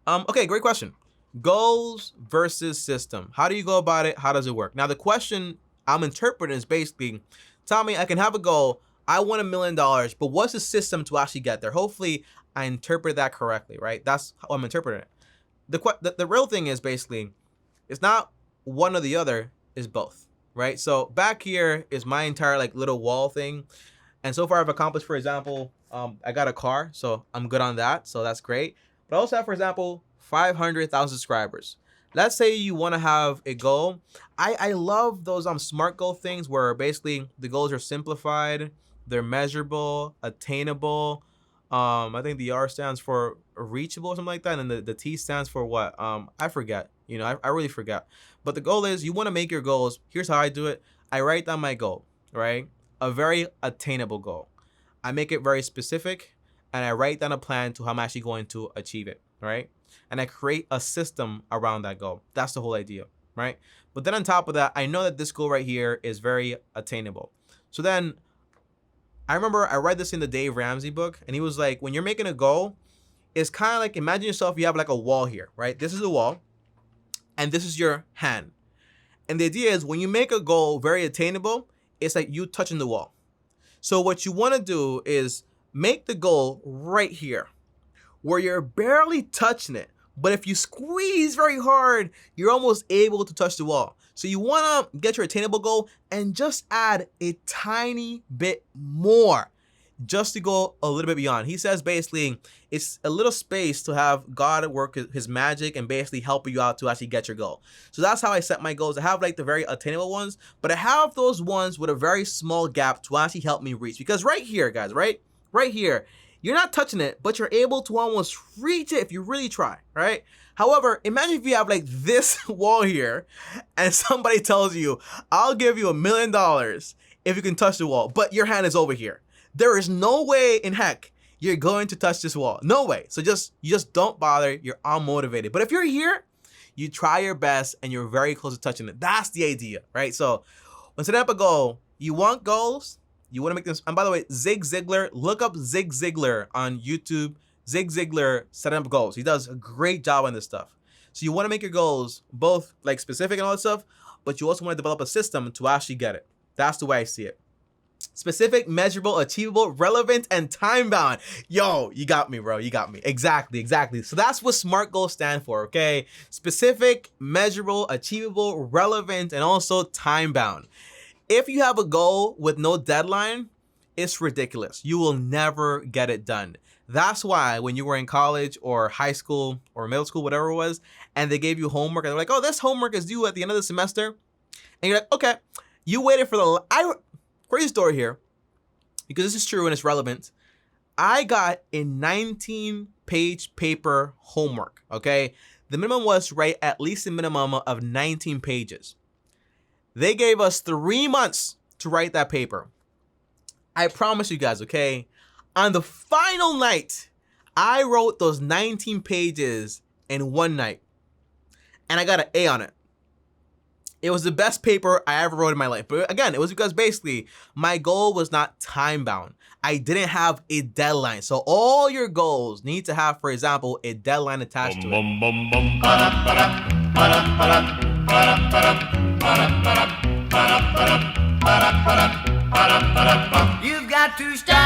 Okay, great question. Goals versus system. How do you go about it? How does it work? Now, the question I'm interpreting is basically, Tommy, I can have a goal. I want $1 million, but what's the system to actually get there? Hopefully, I interpret that correctly, right? That's how I'm interpreting it. The real thing is basically, it's not one or the other, it's both, right? So back here is my entire like little wall thing. And so far I've accomplished, for example, I got a car, so I'm good on that. So that's great. But I also have, for example, 500,000 subscribers. Let's say you want to have a goal. I love those SMART goal things where basically the goals are simplified, they're measurable, attainable. I think the R stands for reachable or something like that, and the T stands for what? I forget. You know, I really forget. But the goal is you want to make your goals. Here's how I do it. I write down my goal, right? A very attainable goal. I make it very specific, and I write down a plan to how I'm actually going to achieve it, right? And I create a system around that goal. That's the whole idea, right? But then on top of that, I know that this goal right here is very attainable. So then I remember I read this in the Dave Ramsey book, and he was like, when you're making a goal, it's kind of like, imagine yourself, you have like a wall here, right? This is the wall, and this is your hand. And the idea is when you make a goal very attainable, it's like you touching the wall. So what you want to do is make the goal right here where you're barely touching it. But if you squeeze very hard, you're almost able to touch the wall. So you want to get your attainable goal and just add a tiny bit more just to go a little bit beyond. He says basically it's a little space to have God work his magic and basically help you out to actually get your goal. So that's how I set my goals. I have like the very attainable ones, but I have those ones with a very small gap to actually help me reach. Because right here, guys, right here, you're not touching it, but you're able to almost reach it if you really try, right? However, imagine if you have like this wall here and somebody tells you, I'll give you $1 million if you can touch the wall, but your hand is over here. There is no way in heck you're going to touch this wall. No way. So you just don't bother. You're unmotivated. But if you're here, you try your best and you're very close to touching it. That's the idea, right? So when setting up a goal, you want goals. You want to make them. And by the way, Zig Ziglar, look up Zig Ziglar on YouTube. Zig Ziglar setting up goals. He does a great job on this stuff. So you want to make your goals both like specific and all that stuff, but you also want to develop a system to actually get it. That's the way I see it. Specific, measurable, achievable, relevant, and time-bound. Yo, you got me, bro. You got me. Exactly. So that's what SMART goals stand for, okay? Specific, measurable, achievable, relevant, and also time-bound. If you have a goal with no deadline, it's ridiculous. You will never get it done. That's why when you were in college or high school or middle school, whatever it was, and they gave you homework, and they're like, oh, this homework is due at the end of the semester. And you're like, okay, you waited for crazy story here, because this is true and it's relevant. I got a 19-page paper homework, okay? The minimum was to write at least a minimum of 19 pages. They gave us 3 months to write that paper. I promise you guys, okay? On the final night, I wrote those 19 pages in one night, and I got an A on it. It was the best paper I ever wrote in my life. But again, it was because basically my goal was not time bound. I didn't have a deadline. So all your goals need to have, for example, a deadline attached to it. You've got to stop.